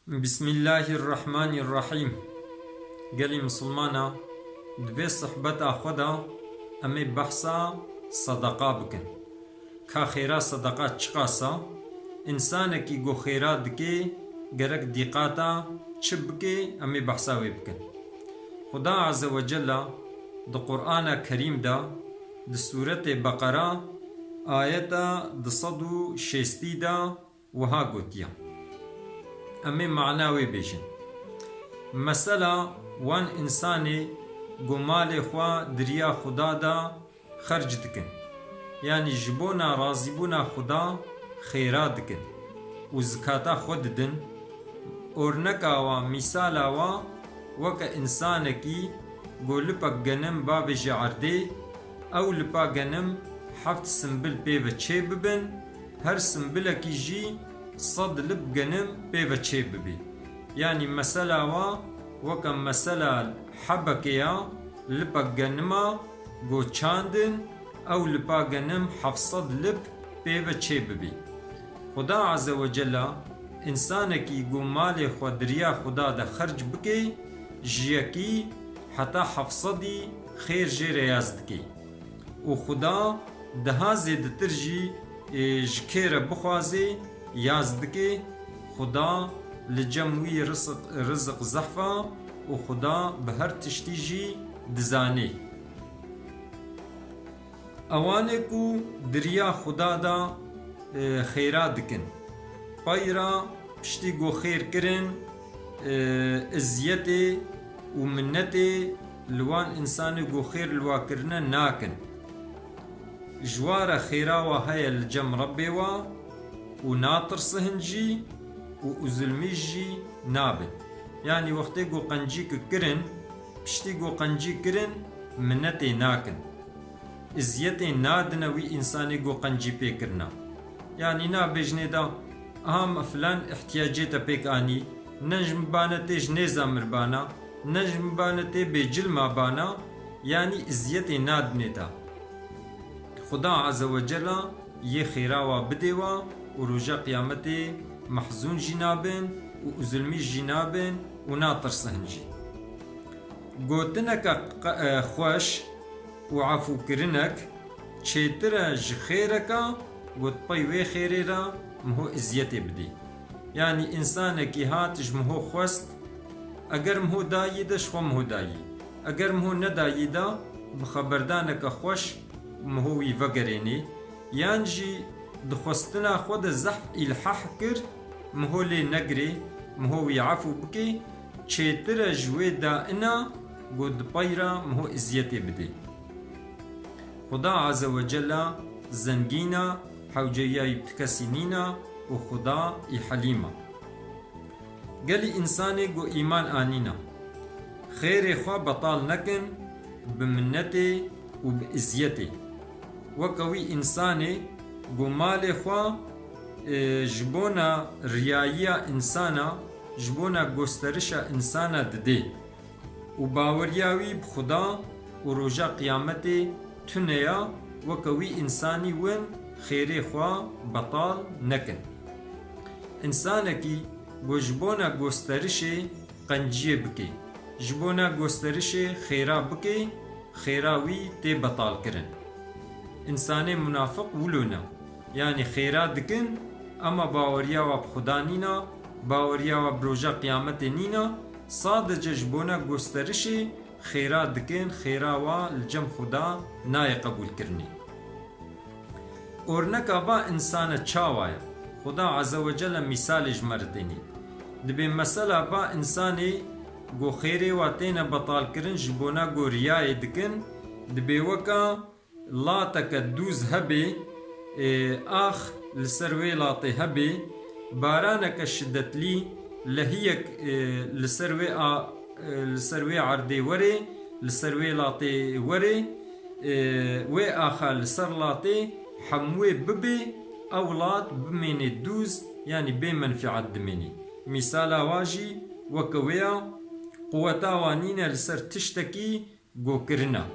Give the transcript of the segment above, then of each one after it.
بسم الله الرحمن الرحیم. گلی مسلمانا دوی صحبتا خدا امی بحثا صدقه بکن که خیرا صدقه چقاسا انسان کی گو خیرا دکی گرک دیقاتا چه بکی امی بحثا وی بکن. خدا عز و جل د قرآن کریم دا د سورت بقره آیتا د صدو شیستی دا وها گوتیا امی معناوی بیشن. مثلا وان انسانی گمال خوا دریا خدا دا خرج دکن، یعنی جبونا رازیبونا خدا خیرا دکن و زکاتا خود دن. اورنکا و مثالا وکا انسانکی گو لپا گنم باب جعرده او لپا گنم حفت سنبل پیو چه ببن، هر سنبلکی جی صد لب گنم پیو چه ببی. یعنی مثلا وکا مثلا حبکیا لپا گنما گو چاندن او لپا گنم حفصد لب پیو چه ببی. خدا عز و جل انسانکی گو مال خود دریا خدا دا خرج بکی جیکی حتی حفصدی خیر جی ریاز دکی و خدا دها زیدتر جی جکیر بخوازی یاز دکی. خدا لجموی رزق زحفا و خدا به هر تشتی جی دزانی. اوانه کو دریا خدا دا خیرا دکن پایرا پشتی گو خیر کرن ازیتی و منتی لوان انسان گو خیر لوا کرنه ناکن. جوار خیرا و های الجم ربی و ناطر سهنجی و ظلمی جی نابن. یعنی وقتی گو قنجی کرن پشتی گو قنجی کرن منتی ناکن، ازیتی نادن وی انسانی گو قنجی پی کرنا. یعنی نا بجنه دا اهم فلان احتیاجیتا پیک آنی نجم بانتیش نیزا مربانا نجم بانتی بجل ما بانا، یعنی ازیتی نادنه دا. خدا عز و جل یہ خیراوا بدیوا و رجا قیامتی محزون جنابن و ظلمی جنابن و ناطر سهنجی. گوتنک خوش و عفو کرنک چیتر جخیرکا گوت پایوی خیری را مهو ازیتی بدی. یعنی انسان کی هاتش مهو خواست اگر مهو دایی دا شخوا مهو دایی، اگر مهو ندایی دا بخبردانک خوش مهوی وگرینی. یعنی جی دخواستنا خود زحف الحاح کر مهولی نگری مهوی عفو بکی چیتر جوی دا انا گود پایرا مهو ازیتی بدی. خدا عز و جل زنگینا حوجیای بتکسینینا و خدا ای حلیما. گلی انسانی گو ایمان آنینا خیر خواه بطال نکن بمنتی و بازیتی. وکوی انسانی گو مال خواه جبونا ریاییا انسانا جبونا گسترشا انسانا دده و باوریاوی بخدا و روژا قیامتی تنیا وکوی انسانی ون خیری خواه بطال نکن. انسانکی گو جبونا گسترش قنجیه بکی جبونا گسترش خیرا بکی خیراوی تی بطال کرن. انسان منافق ولونا یعنی خیرا دکن اما باوریا و بخدا نینا باوریا و بروجا قیامت نینا صادج جبونا گسترش خیرا دکن خیرا و الجم خدا نای قبول کرنی. اورنکا با انسان چاوایا خدا عز و جل مثال جمردینی دبی مثلا با انسانی گو خیری و تین بطال کرن جبونا گو ریای دکن دبی وکا لا تکدوز هبی آخ لسروی لاتی هبی بارانک شدتلی لهیک لسروی عردی وری لسروی لاتی وری و آخا لسر لاتی حموی ببی اولاد بمینی دوز یعنی بی منفعت دمینی. مثالا واجی وکویا قوتا وانینا لسر تشتکی گو کرنا.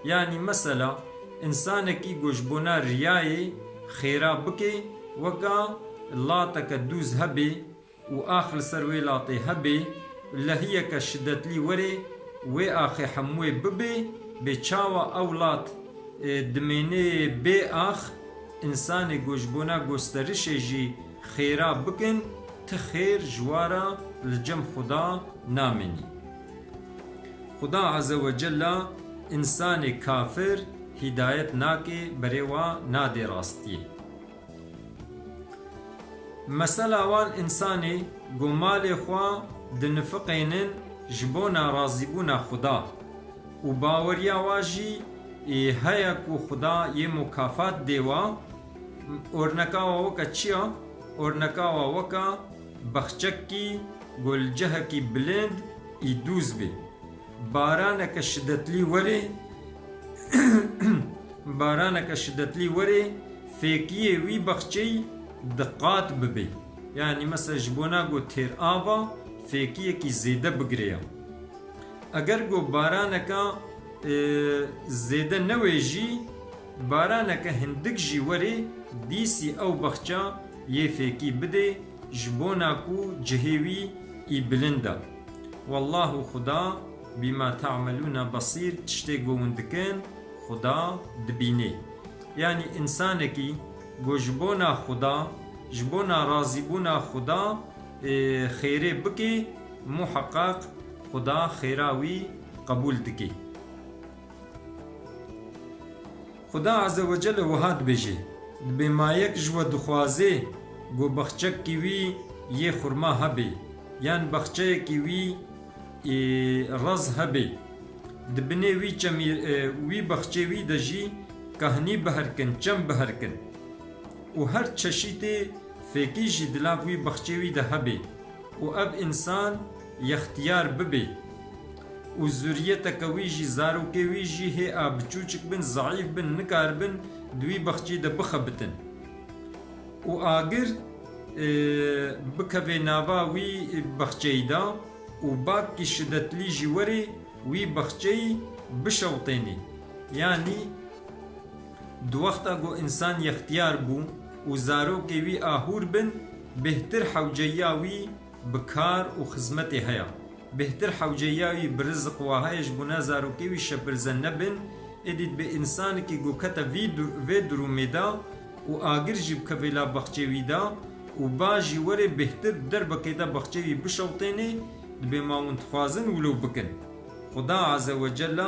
یعنی مثلا انسانکی گوشبونا ریای خیرا بکی وکا لا تکدوز هبی و آخر سر وی لاطی هبی لهیه که شدتلی وری و آخی حموی ببی به چاوا اولاد دمینه بی آخ انسان گوشبونا گسترش جی خیرا بکن تخیر جوارا لجم خدا نامنی. خدا عز و جل انسان کافر هدایت ناکی بریوا نادی راستی. مثلا وان انسانی گمال خوا دنفقینن جبونا رازیبونا خدا و باوریا واجی هیا کو خدا یه مکافات دیوا اورنکا وکا چیا؟ اورنکا وکا بخچکی گلجهکی بلند ایدوز بی بارانک شدتلی وری بارانک شدتلی وری فیکیه وی بخچی دقات ببی یعنی مثلا جبونا گو تیر آوا فیکیه کی زیده بگریا اگر گو بارانکا زیده نویجی بارانکا هندک جی وری دیسی او بخچا یه فیکی بده جبونا کو جهوی ای بلنده والله خدا بما تعملون بصير تشتي گوندکن خدا دبینه یعنی انسانکی گو جبونا خدا جبونا رازیبونا خدا خیره بکی محقق خدا خیراوی قبول دکی. خدا عز و جل وهاد بجی بما یک جو دخوازه گو بخچک کیوی یه خورما هبی یعنی بخچه کیوی رز هبی دبنه وی چمی وی بخچه وی دجی کهنی بهرکن چم بهرکن و هر چشیت فکی جی دلاف وی بخچه وی ده هبی و اب انسان یختیار ببی و ذریت کوی جی زارو که وی جی هی آب چوچک بن ضعیف بن نکار بن دوی بخچه ده بخبتن و آگر بکوی ناوا وی بخچه دا و باک کی شدتلی جوری وی بخچه بشوطینی یعنی دو وقتا گو انسان یختیار بو و زارو که وی آهور بن بهتر حوجیاوی بکار و خدمت هیا بهتر حوجیاوی برزق و هایش بنا زارو که وی شپرزن نبن ادید به انسان که گو کتا وی درومیدا و آگر جیب کویلا بخچه وی دا و باجی وره بهتر در بکیدا بخچه وی بشوطینی دبی ماون تخوازن ولو بکن. خدا عز و جل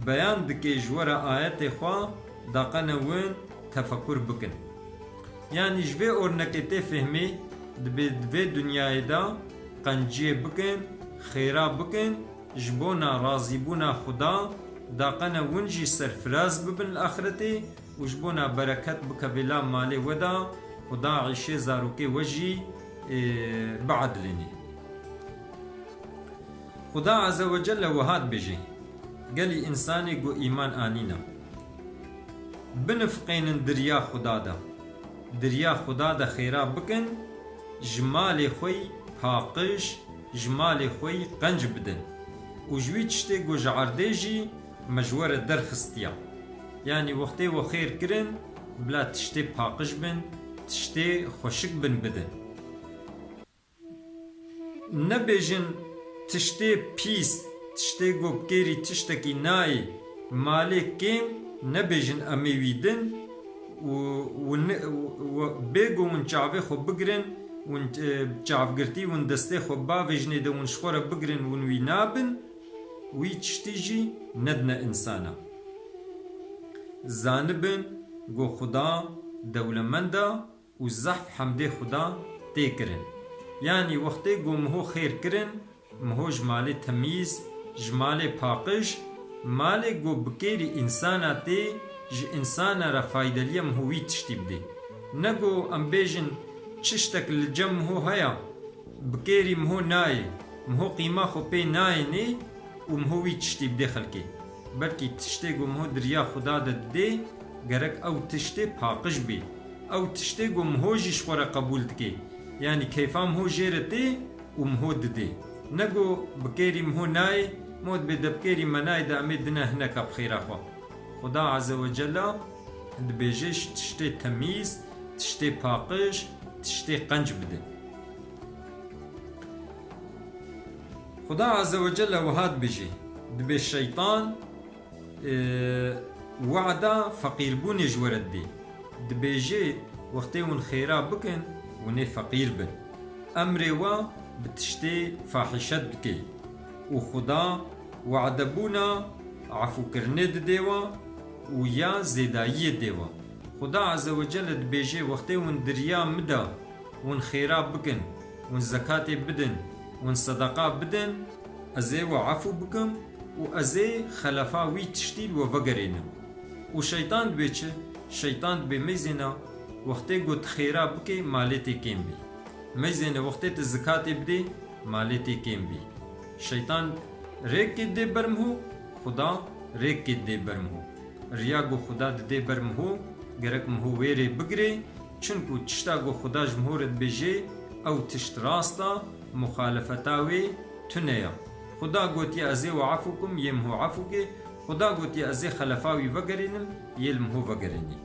بیان دکی جوره آیت خوا داقنا وین تفکر بکن یعنی جوه اورنکتی فهمی دبی دنیای دا قنجی بکن خیرا بکن جبونا رازیبونا خدا داقنا ونجی سرفراز ببن الاخرتی و جبونا برکت بکبلا مالی ودا خدا عیشه زاروکی وجی بعدلنی. خدا عز و جل وهاد بجی گلی انسانی گو ایمان آنینا بنفقین دریا خدا دا دریا خدا دا خیرا بکن جمال خوی پاقش جمال خوی قنج بدن و جوی چشتی گو جعرده جی مجور درخستیا یعنی وقتی و خیر کرن بلا تشتی پاقش بن تشتی خوشک بن بدن نبیجن تشتی پیس تشتی گوبگیری تشتکی نای مالک کم نبیجن امیویدن و بگو ون چاوه خو بگرن ون چاوگرتی ون دسته خو باویجنه ده ون شخوره بگرن ون وی نابن وی تشتی جی ندنا انسانا زانبن گو خدا دولمنده و زحف حمده خدا تیکرن یعنی وقتی گو مهو خیر کرن مهو جمال تمیز جمال پاقش مال گو بکیری انسانا تی ج انسانا را فایدلی مهوی تشتی بده نگو ام بیجن چشتک لجم مهو هیا بکیری مهو نای مهو قیمه خو پی نای نی و مهوی تشتی بده خلکی بلکی تشتی گو مهو دریا خدا ده گرک او تشتی پاقش بی او تشتی گو مهو جیش خورا قبول دکی یعنی کیفا مهو جیرتی و مهو دده نگو بکیری مهو نای مود بده بکیری منای دا امید دنه هنکا بخیره خوا خدا عز و جل دبیجش تشتی تمیز تشتی پاقش تشتی قنج بده خدا عز وجل وهاد بجي دبي الشيطان وعدا فقير بوني جورد دي دبي جي وقتي ون خيرا بكن وني فقير بن أمري وا بتشتي فاحشت بكي وخدا وعدبونا عفو كرني ديوا ويا زيدايي ديوا خدا عز وجل دبيجي وقتي ون دريا مدا ون خيرا بكن ون زكاة بدن ون صدقاء بدن ازي وعفو بكم وازي خلفا وي تشتيل وفقرينم وشيطان دبيچ شيطان دبي ميزنا وقتي قد خيرا بكي مالتي كيم بي ميزنا وقتي الزكاة بدي مالتي كيم بي شيطان ريك دي برمهو خدا ريك دي برمهو رياغو خدا دي برمهو گرک مهو ویری بگری چونکو تشتا گو خدا جمهورت بجی او تشت راستا مخالفتاوی تنیا خدا گوتی ازی و عفوکم یمهو عفوکی خدا گوتی ازی خلفاوی وگرینم یلمهو وگرینی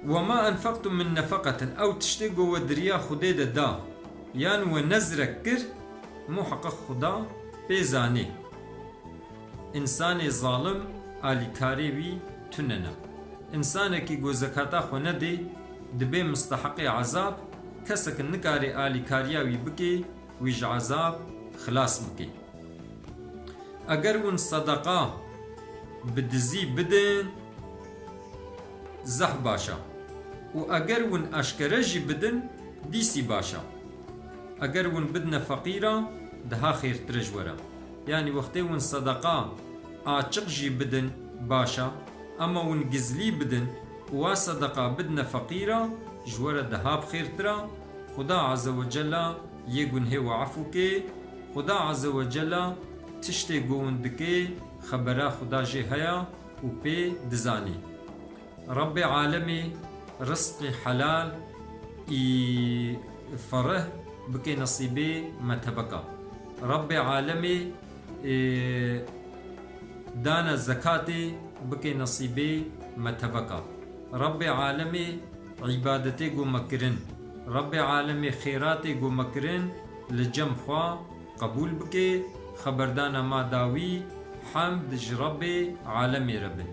وما أنفقتم من نفقة أو تشتقوا ودريا خديد دا يان ونزرك كر محقق خدا بيزاني إنسان ظالم آلی کاری وی تننا إنسان کی گو زکاتا خو ندی دبی مستحق عذاب کسک نکاری آلی کاریا وی بکی ویج عذاب خلاص بکی اگر ون صدقا بدزی بدن زح باشا و اگر ون اشکرجی بدن دیسی باشا اگر ون بدن فقیرا دها خیر ترجورا يعني وقتي ون صدقاء آچق جي بدن باشا اما ون گزلي بدن و صدقاء بدن فقيرا جورا دهاب خير ترا خدا عز وجل يگون هي وعفوكي خدا عز وجل تشتي گون دكي خبرا خدا جي هيا و بي دزاني رب عالمي رزقي حلال فره بكي نصيبي متبقى رب عالمي دانا زكاتي بكي نصيبي متبقى رب عالمي عبادتي قو مكرن رب عالمي خيراتي قو مكرن لجم خوا قبول بكي خبردانا ما داوي حمد ربي عالمي ربن